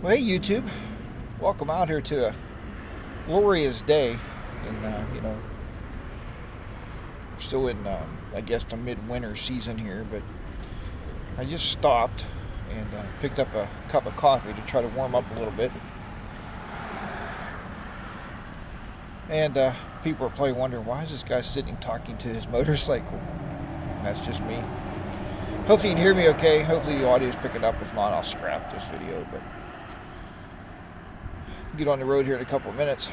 Well, hey YouTube, welcome out here to a glorious day. And we're still in, I guess, the midwinter season here. But I just stopped and picked up a cup of coffee to try to warm up a little bit. And people are probably wondering, why is this guy sitting talking to his motorcycle? And that's just me. Hopefully you can hear me okay. Hopefully the audio is picking up. If not, I'll scrap this video. But get on the road here in a couple of minutes.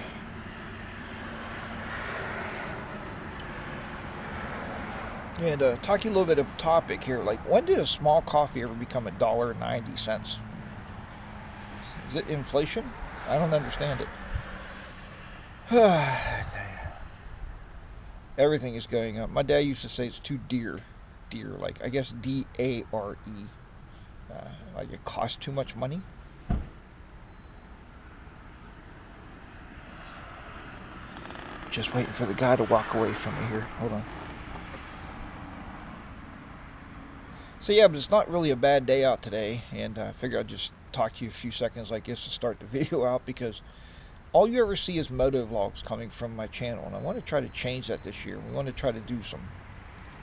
And talk to you a little bit of topic here. Like, when did a small coffee ever become $1.90? Is it inflation? I don't understand it. Everything is going up. My dad used to say it's too dear. Dear, like, I guess D-A-R-E. Like it costs too much money. Just waiting for the guy to walk away from me here. Hold on. So yeah, but it's not really a bad day out today, and I figure I'd just talk to you a few seconds like this to start the video out, because all you ever see is moto vlogs coming from my channel, and I want to try to change that this year. We want to try to do some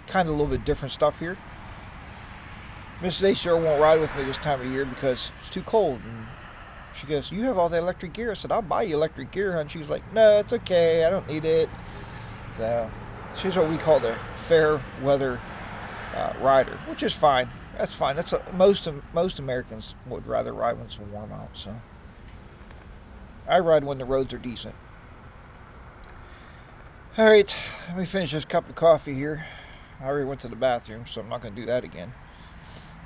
kind of a little bit different stuff here. Mrs. HR won't ride with me this time of year because it's too cold, and she goes, "You have all the electric gear." I said, "I'll buy you electric gear," and she's like, "No, it's okay, I don't need it." So she's what we call the fair weather rider, which is fine. That's fine. That's most Americans would rather ride when it's warm out. So I ride when the roads are decent. All right, let me finish this cup of coffee here. I already went to the bathroom, so I'm not going to do that again.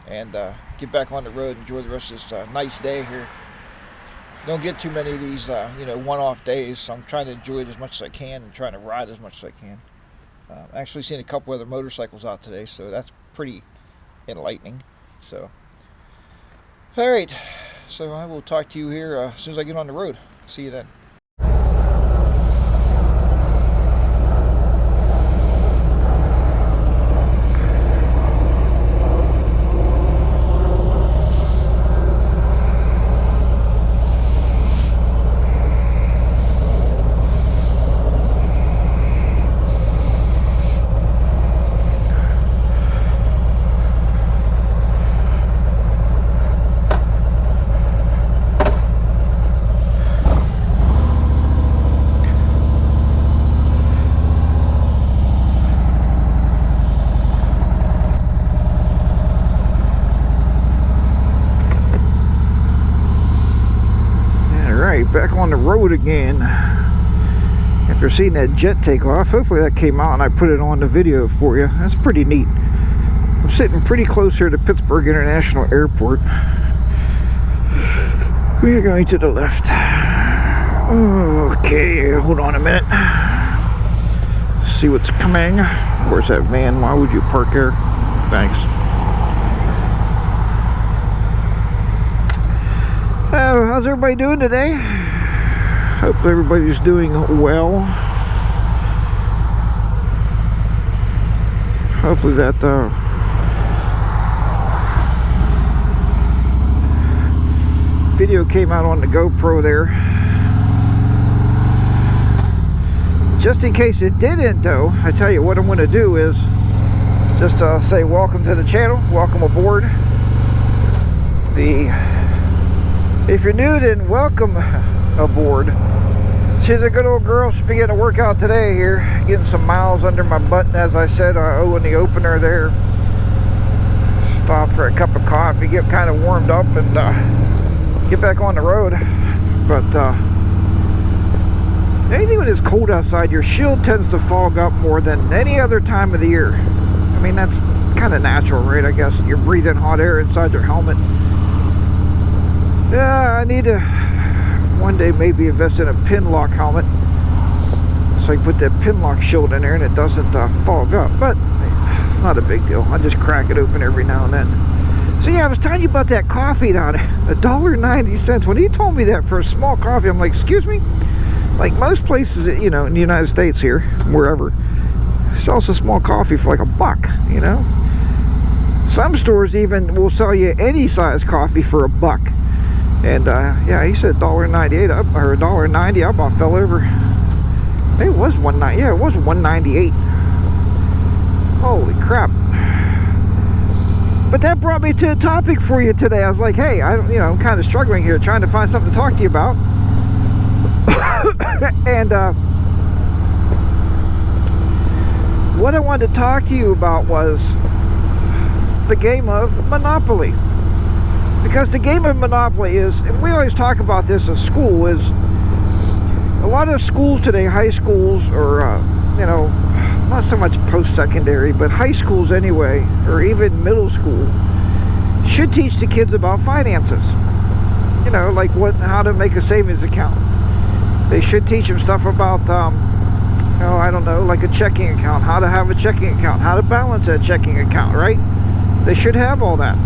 And get back on the road, enjoy the rest of this nice day here. Don't get too many of these, one-off days, so I'm trying to enjoy it as much as I can and trying to ride as much as I can. Actually seen a couple other motorcycles out today, so that's pretty enlightening. So, all right, so I will talk to you here as soon as I get on the road. See you then. Back on the road again after seeing that jet take off. Hopefully that came out and I put it on the video for you. That's pretty neat. I'm sitting pretty close here to Pittsburgh International Airport. We are going to the left. Okay, hold on a minute. See what's coming. Of course, that van. Why would you park there? Thanks. How's everybody doing today? Hope everybody's doing well. Hopefully that video came out on the GoPro there. Just in case it didn't though, I tell you what I'm going to do is just say welcome to the channel, welcome aboard. If you're new, then welcome aboard. She's a good old girl. She's been getting a workout today here, getting some miles under my button, as I said in the opener there. Stop for a cup of coffee, get kind of warmed up, and get back on the road. But anything when it's cold outside, your shield tends to fog up more than any other time of the year. I mean, that's kind of natural, right? I guess you're breathing hot air inside your helmet. Yeah, I need to one day maybe invest in a pin lock helmet, so I can put that pin lock shield in there and it doesn't fog up. But it's not a big deal. I just crack it open every now and then. So yeah, I was telling you about that coffee down there, $1.90. When he told me that for a small coffee, I'm like, excuse me? Like most places, in the United States here, wherever, sells a small coffee for like $1, Some stores even will sell you any size coffee for $1. And yeah, he said $1.98 up, or $1.90. I about fell over. Maybe it was $1.90. Yeah, it was $1.98. Holy crap. But that brought me to a topic for you today. I was like, hey, I'm kind of struggling here, trying to find something to talk to you about. And what I wanted to talk to you about was the game of Monopoly. Because the game of Monopoly is, and we always talk about this at school, is a lot of schools today, high schools, or not so much post-secondary, but high schools anyway, or even middle school, should teach the kids about finances. Like how to make a savings account. They should teach them stuff about, I don't know, like a checking account, how to have a checking account, how to balance a checking account, right? They should have all that.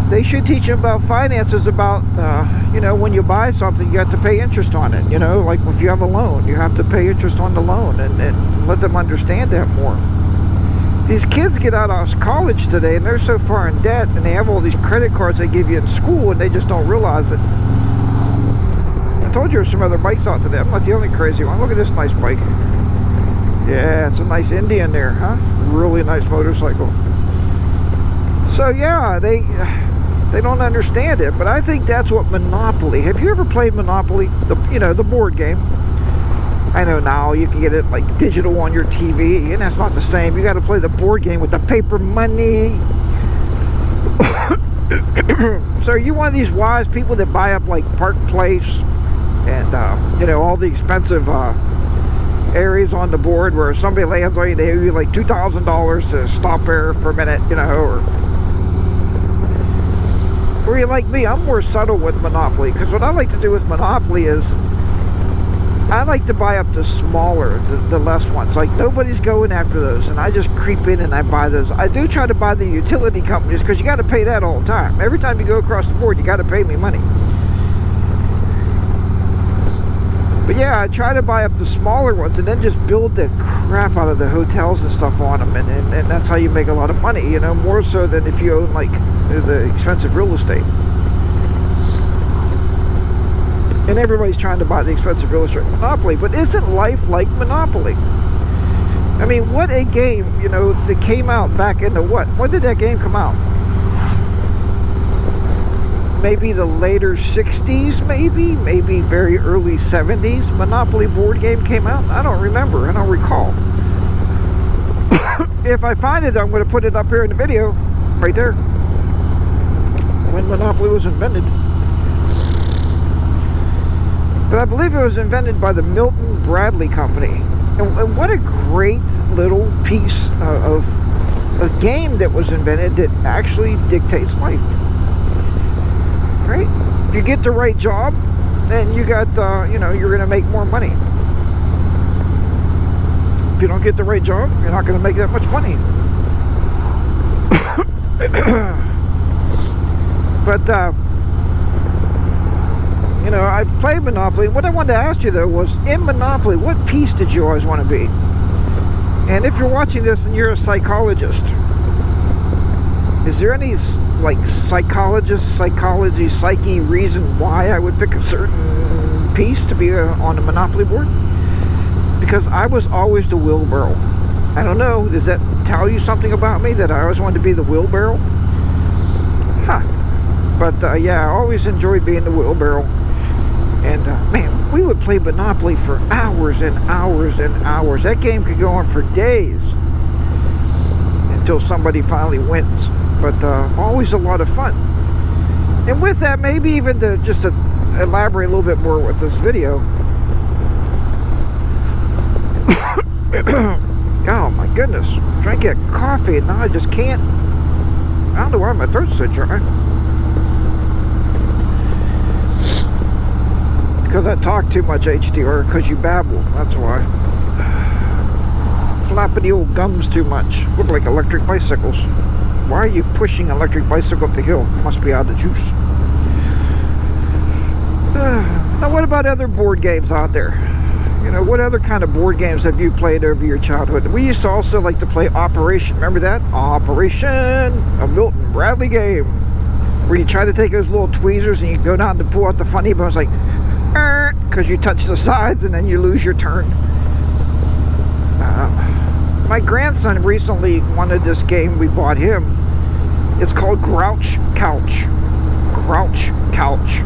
They should teach them about finances, about, when you buy something, you have to pay interest on it. Like if you have a loan, you have to pay interest on the loan, and let them understand that more. These kids get out of college today, and they're so far in debt, and they have all these credit cards they give you in school, and they just don't realize it. I told you there's some other bikes out today. I'm not the only crazy one. Look at this nice bike. Yeah, it's a nice Indian there, huh? Really nice motorcycle. So yeah, they don't understand it, but I think that's what Monopoly. Have you ever played Monopoly? The board game. I know now you can get it like digital on your TV, and that's not the same. You got to play the board game with the paper money. So are you one of these wise people that buy up like Park Place and all the expensive areas on the board where somebody lands on you, they owe you like $2,000 to stop there for a minute, or you like me? I'm more subtle with Monopoly, because what I like to do with Monopoly is I like to buy up the smaller, the less ones. Like nobody's going after those, and I just creep in and I buy those. I do try to buy the utility companies, because you got to pay that all the time. Every time you go across the board, you got to pay me money. But yeah, I try to buy up the smaller ones and then just build the crap out of the hotels and stuff on them, and that's how you make a lot of money, more so than if you own like the expensive real estate. And everybody's trying to buy the expensive real estate Monopoly, but isn't life like Monopoly? I mean, what a game, that came out back in the what? When did that game come out? Maybe the later 60s, maybe very early 70s. Monopoly board game came out. I don't remember. I don't recall. If I find it, I'm going to put it up here in the video, right there, when Monopoly was invented. But I believe it was invented by the Milton Bradley Company. And what a great little piece of a game that was invented that actually dictates life. Right? If you get the right job, then you got, you're going to make more money. If you don't get the right job, you're not going to make that much money. But, I've played Monopoly. What I wanted to ask you, though, was in Monopoly, what piece did you always want to be? And if you're watching this and you're a psychologist, is there any like psyche reason why I would pick a certain piece to be on a Monopoly board? Because I was always the wheelbarrow. I don't know, does that tell you something about me, that I always wanted to be the wheelbarrow? Huh. But yeah, I always enjoyed being the wheelbarrow. And man, we would play Monopoly for hours and hours and hours. That game could go on for days until somebody finally wins. But always a lot of fun. And with that, maybe even to elaborate a little bit more with this video. Oh my goodness, I'm trying to get coffee and now I just can't. I don't know why my throat's so dry. Because I talk too much, HDR, because you babble, that's why. Flapping the old gums too much. Look like electric bicycles. Why are you pushing an electric bicycle up the hill? Must be out of juice. Now what about other board games out there? What other kind of board games have you played over your childhood? We used to also like to play Operation. Remember that? Operation, a Milton Bradley game. where you try to take those little tweezers and you go down to pull out the funny bone. It's like, because you touch the sides and then you lose your turn. My grandson recently wanted this game. We bought him. It's called Grouch Couch. Grouch Couch.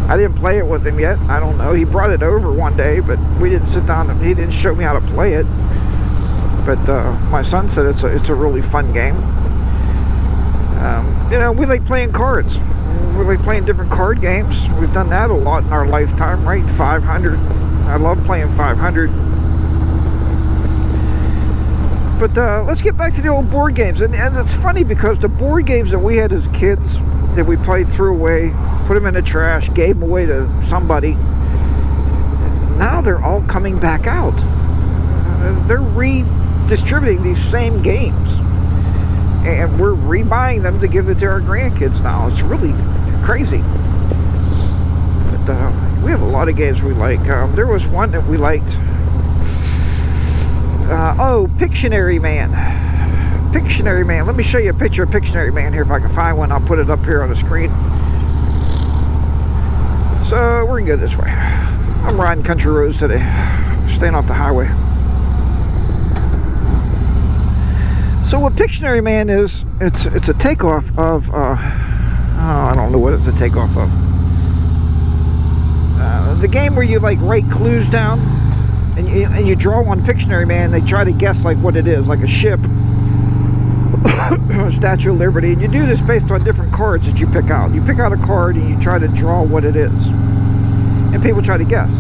I didn't play it with him yet. I don't know. He brought it over one day, but we didn't sit down and he didn't show me how to play it. But my son said it's a really fun game. You know, we like playing cards. We like playing different card games. We've done that a lot in our lifetime, right? 500. I love playing 500. But let's get back to the old board games. And it's funny because the board games that we had as kids that we played, threw away, put them in the trash, gave them away to somebody, now they're all coming back out. They're redistributing these same games. And we're rebuying them to give it to our grandkids now. It's really crazy. But we have a lot of games we like. There was one that we liked. Pictionary Man. Pictionary Man. Let me show you a picture of Pictionary Man here if I can find one. I'll put it up here on the screen. So we're gonna go this way. I'm riding country roads today, staying off the highway. So what Pictionary Man is, it's a takeoff of I don't know what it's a takeoff of. The game where you like write clues down and you draw one Pictionary Man. They try to guess like what it is, like a ship, Statue of Liberty, and you do this based on different cards that you pick out. You pick out a card and you try to draw what it is, and people try to guess.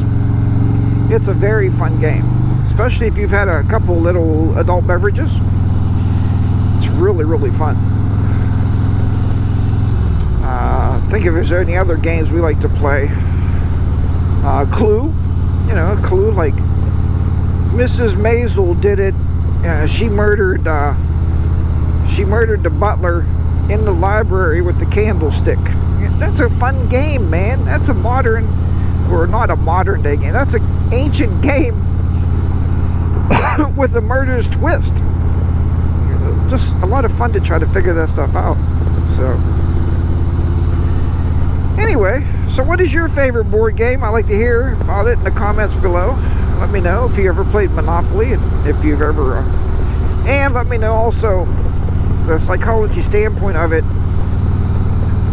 It's a very fun game, especially if you've had a couple little adult beverages. It's really, really fun. Think if there's any other games we like to play. Clue, you know, Clue, like Mrs. Maisel did it. She murdered the butler in the library with the candlestick. That's a fun game, man. That's a modern, or not a modern day game. That's an ancient game with a murderous twist. Just a lot of fun to try to figure that stuff out. So anyway, so what is your favorite board game? I'd like to hear about it in the comments below. Let me know if you ever played Monopoly, and if you've ever and let me know also the psychology standpoint of it.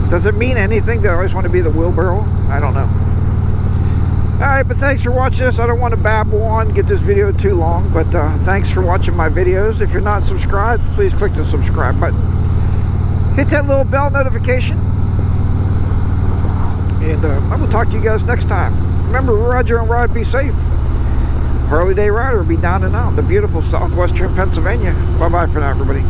Does it mean anything that I always want to be the wheelbarrow? I don't know. Alright, but thanks for watching this. I don't want to babble on, get this video too long, but thanks for watching my videos. If you're not subscribed, please click the subscribe button. Hit that little bell notification. And I will talk to you guys next time. Remember, Roger and ride, be safe. HarleyDayRider will be down and out in the beautiful southwestern Pennsylvania. Bye-bye for now, everybody.